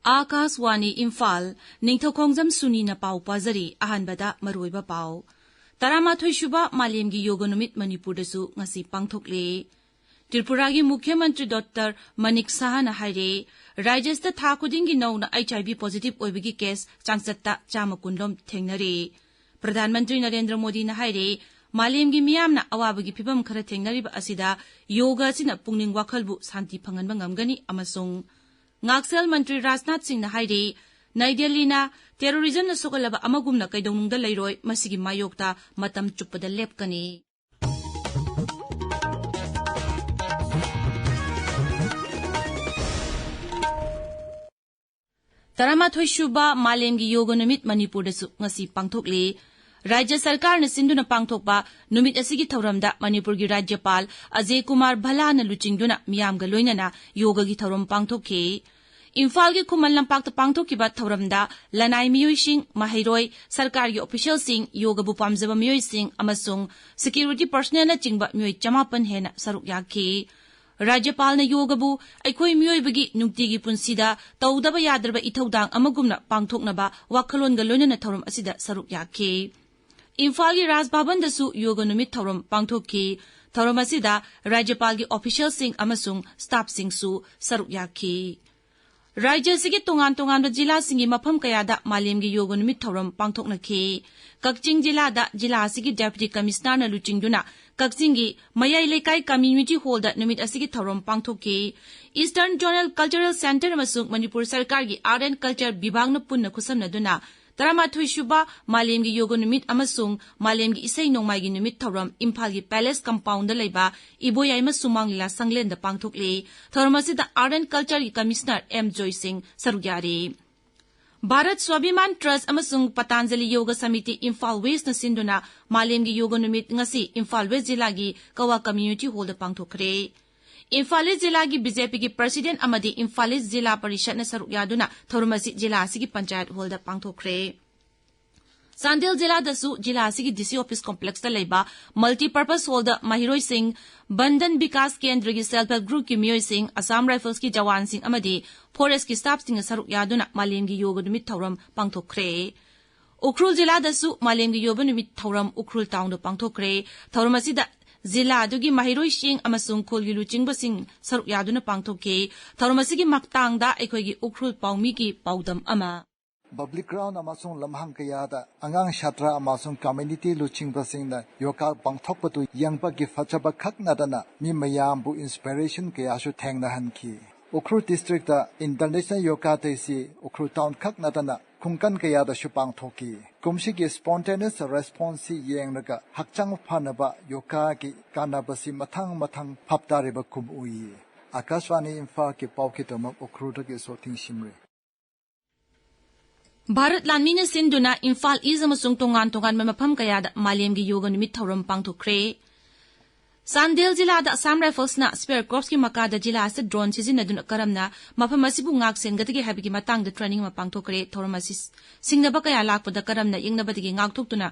आकाशवाणी इम्फाल निंगथौखोंगजम सुनी न पाउ पाजरी अहानबदा मरुइबा पाउ तरामाथोई सुबा मालेमगी योग नुमित मणिपुरदसु ngasi पांगथोकले त्रिपुरागी मुख्यमंत्री डॉक्टर मनिक साहाना हाइरे राज्यस्थ था खुदिंगी नौना HIV पॉजिटिव ओइबगी केस चांगचत्ता चामा कुंडलोम थेंगनरे प्रधानमंत्री नरेंद्र मोदी ना हाइरे मालेमगी मियामना अवाबगी फिबम खरा थेंगनरिबा असिदा योगा सिना पुंगनिंग वाखलबु शांति फंगनबा ngamgani amasung ngaksil मंत्री राजनाथ सिंह ना हाइरे नई दिल्लीना टेररिज्म न सोगलबा अमगुमना कैदौनुंगदा लैरोय मसिगी मायोक्ता मतम चुप्पदा लेपकनी तरामाथोई सुबा मालेमगी योग नुमित मणिपुरदसु ngasi पांगथोकले राज्य सरकार न सिंधुना पांगथोकबा नुमित असिगी थौरमदा मणिपुरगी राज्यपाल अजय कुमार भलाना लुचिंगदुना मियामगा लोइनना योगगी थौरम पांगथोखे इम्फाल की खुमल लंपाक्ता पांगथोकिबा थौरमदा लनाई मियोइसिंग महैरोय सरकारगी ऑफिशियलसिंग योगबु पामजबा मियोइसिंग अमसुंग सिक्योरिटी पर्सनल चिंगबा मियोइ 50 हेना सरुक याखि राज्यपाल न योगबु अखोई मियोइबगी नुक्तिगी पुंसीदा तौदबा यादरबा इथौदांग अमगुमना पांगथोकनबा वाखलोनगा लोइनना थौरम असिदा सरुक याखि इम्फाल की राजभवन दसु योग नुमित थौरम पांगथोखि थौरम असिदा राज्यपाल की ऑफिशियलसिंग अमसुंग स्टाफसिंगसु सरुक याखि राज्य सिगी तोंगान तोंगान जिला सिंगी मफम कयादा मालेमगी योग नुमित थौरम पांगथोकनखि कक्चिंग जिलादा जिला सिगी डेप्यूटी कमिश्नर न लुचिंगदुना कक्चिंगी मयाई लेकाई कम्युनिटी हॉल दा नुमित असिगी थौरम पांगथोखि ईस्टर्न जोनल कल्चरल सेंटर अमसुंग मणिपुर सरकार की आर्ट एंड कल्चर विभाग न पुन्ना खुसमनदुना तरामाथोई सुबा मालेमगी योग नुमित अमसुंग मालेमगी इसै नोंमाइगी नुमित थौरम इम्फाल की पैलेस कंपाउंड लेबा इबोयाइमा सुमांग लीला संगलेन द पांगथोकले थौरम असिदा आर्ट एंड कल्चर की कमिश्नर एम जॉय सिंह सरुग्यारे भारत स्वाभिमान ट्रस्ट अमसुंग पतंजलि योग समिति इम्फाल वेस्ट न सिंधुना मालेमगी योग नुमित ngasi इम्फाल वेस्ट जिला की कवा कम्युनिटी हॉल द पांगथोखरे इम्फाल जिला की बीजेपी की प्रेसिडेंट अमदी इम्फाल जिला परिषद न सरुक यादुना थौरमसी जिला की पंचायत हॉल द पांगथोखरे सांडेल जिला दसु जिला की डीसी ऑफिस कॉम्प्लेक्स द लेबा मल्टीपर्पज हॉल द महिरोई सिंह बंधन विकास केंद्र की सेल्फ हेल्प ग्रुप की मियोई सिंह असम राइफल्स की जवान सिंह अमदी फॉरेस्ट की स्टाफ सिंह सरुक यादुना मालेमगी योग नुमित थौरम पांगथोखरे उखरुल जिला दसु मालेमगी योग नुमित थौरम उखरुल टाउन द पांगथोखरे थौरम असिदा जिला अदुगी महिरोई सिंह अमसुंग खोलगी लुचिंगबा सिंह सरुक यादुना पांगथोखे थौरम असिगी मक्तांगदा अखोइगी उखरुल पाउमी की पाउदम अमा Public ground amasung lamhang kayada angang shatra amasung community luching basingna yoka bangthokpatu yangpa gi fachaba khaknadana mi mayambu inspiration kayashu thengna hanki Ukhrul district da international yoka tesi Ukhrul town khaknadana khungkan kayada shu pangthoki kumshi gi spontaneous response yengraga hakchang phanaba yoka gi kanabasi mathang phaptariba kumui Akashwani Imphal ki pawkitama Ukhrul gi soting shimre Bharat लानमीन सिंधुना इम्फाल ईज अमसुंग तोंगान तोंगान मफम कयादा मालेमगी योग नुमित थौरम पांगथोखरे सांडेल जिलादा असम राइफल्सना स्पेयर कॉर्प्स की मकादा जिला से ड्रोन सिजिनदुना करमना मफम असिबु ngak सेनगदगी हाबिगी मतंग ट्रेनिंग मा पांगथोखरे थौरम असि सिंगनबा कया लाकपदा करमना इंगनबदगी ngakथोक्तुना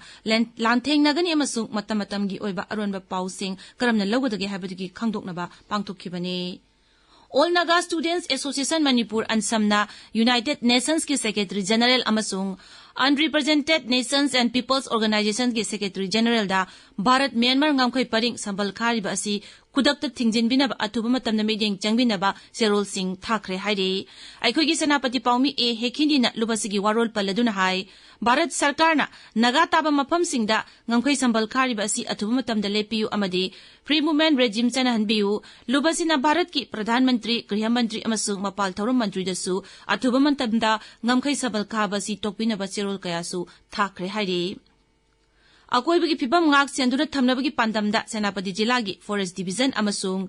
लानथेंगनगनी अमसुंग मतमतमगी ओइबा अरोनबा पाउसिंग करमना लौगदगी हाबिगी खंगदोकनबा पांगथोखिबने All Naga Students Association Manipur Ansamna United Nations की Secretary General अमसुंग Unrepresented Nations and Peoples Organizations की Secretary General दा Bharat Myanmar ngamkhoi paring sambal khariba asi kudakta thingjinbinaba athuba matamna meeting changbinaba Serol Singh Thakre hairi aikhoigi senapati paumi e hekhindina lubasigi warol paladuna hai Bharat सरकारना नगा ताबा मफम सिंगदा ngamkhoi sambal khariba asi athuba matamda lepiu amadi free movement regime chana hanbiu lubasina Bharat की प्रधानमंत्री गृह मंत्री अमसुंग मपाल थौरम मंत्री दसु athuba matamda ngamkhoi sambal khaba si tokpinaba Serol kayasu Thakre hairi अकोइबगी फिबम ngak सेंदुना थमनबगी पांदमदा सेनापति जिलागी forest division अमसुंग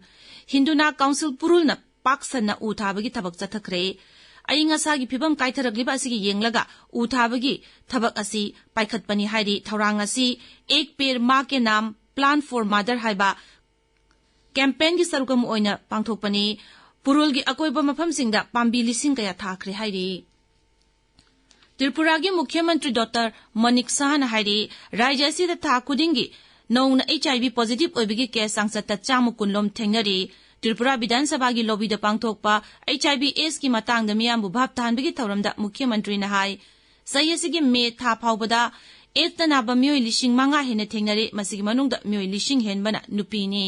हिंदुना council पुरुलना पाक्सना उथाबगी थबक चथखरे अयिंगासागी फिबम काइथरगलिबा असिगी येंगलगा उथाबगी थबक असि पाइखतपनी हाइरी थौरांग असि एक पेड़ मां के नाम प्लान फॉर मदर हाइबा कैंपेन की सरुगम ओइना पांगथोकपनी पुरुलगी अकोइबा मफमसिंगदा पांबी लिसिंग कया थाखरे हाइरी त्रिपुरागी मुख्यमंत्री डॉक्टर मनिक साहना हाइरी राज्य असिदा था खुदिंगी नौना HIV पॉजिटिव ओइबिगी केस सांसद चामु कुनलोम थेंगनरी त्रिपुरा विधानसभा की लॉबी द पांगथोकपा HIV एड्स की मतांग द मियामबु भाप तानबिगी थौरमदा मुख्यमंत्री ना हाई सही असिगी मे था फावबदा एड्स तनाबा मियोय लिसिंग मंगा हेने थेंगनरी मसिगी मनुंगदा मियोय लिसिंग हेनबना नुपीनी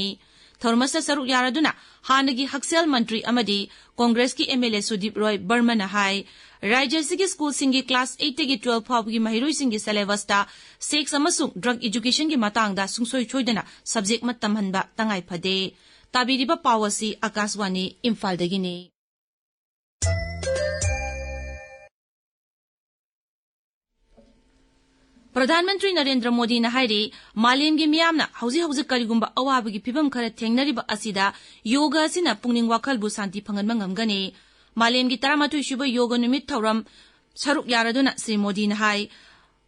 थौरमसा सरुक यारादुना हानगी हक्सेल मंत्री अमदी कांग्रेस की MLA सुदीप रॉय बर्मन हाई राज्य सिंगी स्कूल सिंगी क्लास 8 तगी 12 फावगी महिरोई सिंगी सिलेबसता सेक्स अमसुंग ड्रग एजुकेशन की मतांगदा सुंगसोय छोइदना सब्जेक्ट मतमहनबा तंगाई फदे ताबिरिबा पावसी आकाशवाणी इम्फाल दगिनी प्रधानमंत्री नरेंद्र मोदी ने हाइरी मालेमगी मियामना हौजी हौजी करिगुंबा अवाबगी फिबम खरा थेंगनरिबा असिदा योगा असिना पुंगनिंग वाखलबु शांति फंगनबा ngamgani मालेमगी 13 सुबा योगा नुमित थौरम सरुक यारादुना श्री मोदी ने हाई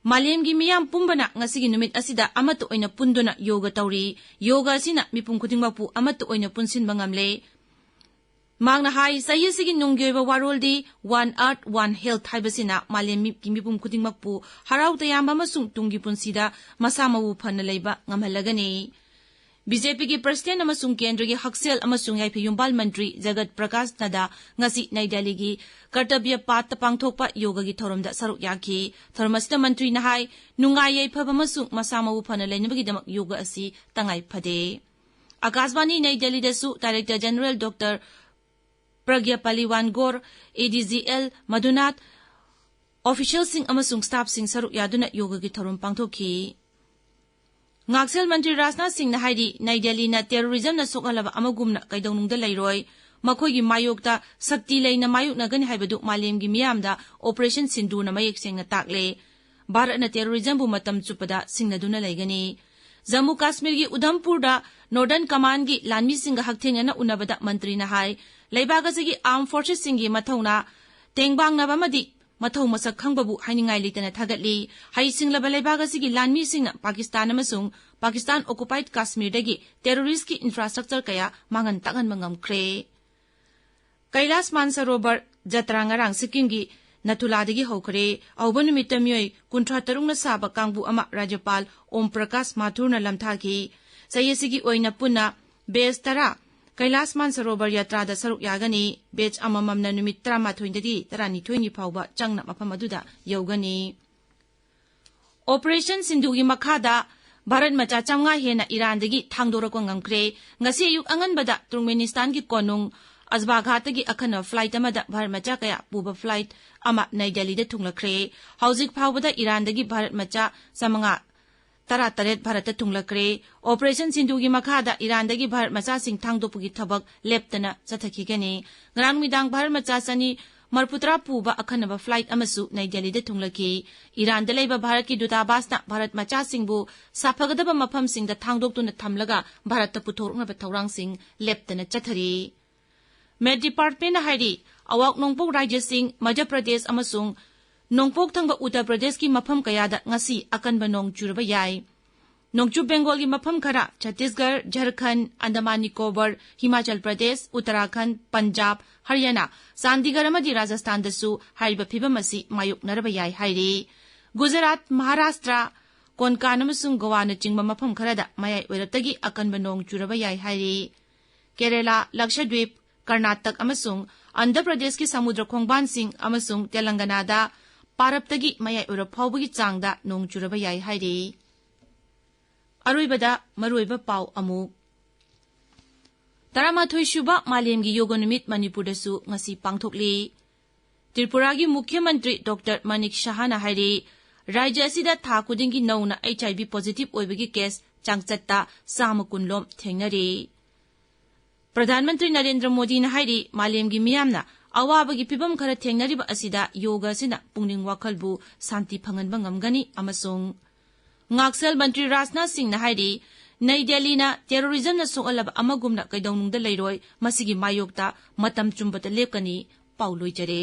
मालेमगी मियाम पुंबना ngasiगी नुमित असिदा अमत ओइना पुंदुना योगा तौरी योगा असिना मिपुं खुदिंगबापु अमत ओइना पुनसिनबा ngamle मांगना हाई सही सिगी नुंगयोबा वारोलदी one earth one health हाइबसिना मालेमी किमिपुम खुदिंगमकपु हराउ तयाम अमसुंग Tungi पुंसीदा मसामबु fun लेबा ngamhallagani बीजेपी की प्रेसिडेंट अमसुंग केंद्र की हक्सेल अमसुंग याइफे युम्बाल मंत्री जगत प्रकाश नदा ngasi नई दिल्ली की कर्तव्य पात पांगथोकपा योगा की थौरमदा सरुक याखी थौरमसदा मंत्री नहाई नुंगाई याइफब अमसुंग मसामबु फन लेनबगीदमक योगा असि तंगाई फदे आकाशवाणी नई दिल्ली दसु director general doctor Pragya Paliwal Gaur ADGL Madhunath official Singh अमसुंग स्टाफ सिंह सरुक यादुना योगा की थौरम पांगथोखी ngaksil मंत्री राजनाथ सिंह हाइरी नई दिल्ली न टेररिज्म न सोकलबा अमगुमना कैदौनुंगदा लैरोय मखोगी मायोक्ता शक्ति लेना मायुकनगनि हाइबदु मालेमगी मियामदा ऑपरेशन सिंधुना मयेक सेंगना ताकले भारत न टेररिज्म बु मतम चुपदा सिंगनदुना लैगनी जम्मू कश्मीर की उधमपुरदा नॉर्दर्न कमांड की लानमी सिंह हक्थेंगना उनबदा मंत्री न हाई लैबागसिगी आर्म फोर्सेस सिंगी मथौना तेंगबांगनबा मदि मथौ मसक खंगबबु हाइनिंगाई लेतना थागतली हाई सिंगलबा लैबागसिगी लानमी सिंह पाकिस्तान अमसुंग पाकिस्तान ऑक्युपाइड कश्मीर दगी टेररिस्ट की इंफ्रास्ट्रक्चर कया मांगन तागन मंगमख्रे कैलाश मानसरोवर जत्रा ngarang सिक्किम की नथुलादगी हौखरे औबा नुमित मियोय 53 न साबा कांगबु अमा राज्यपाल ओम प्रकाश माथुर न लमथाकी सयसिगी ओइना पुना बेस 10 कैलाश मानसरोवर यात्रा दा सरुक यागनी बेच अमममना नुमित 13 दगी 12 फावबा चंगना मफम अदुदा यौगनी ऑपरेशन सिंधुगी मखादा भारत मचा चंगा हेना ईरान दगी थांगदोरको ngamkhre ngasi ayuk anganbada Turkmenistan की कोनुंग अजबाघातगी अखन फ्लाइट अमदा भारत मचा कया पुबा फ्लाइट अमा नई दिल्ली दे थुंगलख्रे हौजिक फावबदा ईरान दगी भारत मचा समंगा 13 भारत थुंगलख्रे ऑपरेशन सिंधुगी मखादा ईरान दगी भारत मचा सिंग थांगदोपुगी थबक लेप्तना चथखिगनी ग्रांग मिदांग भारत मचा सनी मरपुत्रा पुबा अखनबा फ्लाइट अमसु नई दिल्ली दे थुंगलखी ईरान दे लेबा भारत की दूतावासना भारत मचा सिंगबु साफगदबा मफम सिंग द थांगदोक्तुना थमलगा भारत पुथोरनबा थौरांग सिंग लेप्तना चथरी मेट डिपार्टमेंट हाइरी अवाक नोंगपोक राज्य सिंह मध्य प्रदेश अमसुंग नोंगपोक थंगबा उत्तर प्रदेश की मफम कयादा ngasi अकनबा नोंग चुरबा याय नोंगचु बंगाल की मफम खरा छत्तीसगढ़ झारखंड अंडमान निकोबार हिमाचल प्रदेश उत्तराखंड पंजाब हरियाणा चंडीगढ़ अमदी राजस्थान दसु हाइबा फिबम असि मायुकनरबा याय हाइरी गुजरात महाराष्ट्र कोनकान अमसुंग गोवा न चिंगबा मफम खरादा मयाय ओइरतगी अकनबा नोंग चुरबा याय हाइरी केरला लक्षद्वीप कर्नाटक अमसुंग आंध्र प्रदेश की समुद्र खोंगबान सिंह अमसुंग तेलंगानादा पारपतगी मयाय ओइर फावबगी चांगदा नोंग चुरबा याय हाइरी अरोइबदा मरुइबा पाव अमुक 13 सुबा मालेमगी योगा नुमित मणिपुरदसु ngasi पांगथोकली त्रिपुरा की मुख्यमंत्री डॉक्टर मनिक साहना हाइरी राज्य असिदा था खुदिंगी नौना HIV पॉजिटिव ओइबगी केस चांगचत्ता सामकुनलोम थेंगनरी प्रधानमंत्री नरेंद्र मोदी ने हाइरी मालेमगी मियामना अवाबगी फिबम खरा थेंगनरिबा असिदा योगा सिना पुंगनिंग वाखलबु शांति फंगनबा ngamgani अमसुंग ngaksil मंत्री राजनाथ सिंह ने हाइरी नई दिल्ली न टेररिज्म न सोकलबा अमगुमना कैदौनुंगदा लैरोय मसिगी मायोक्ता मतम चुंबता लेपकनी पाउलोइजरे।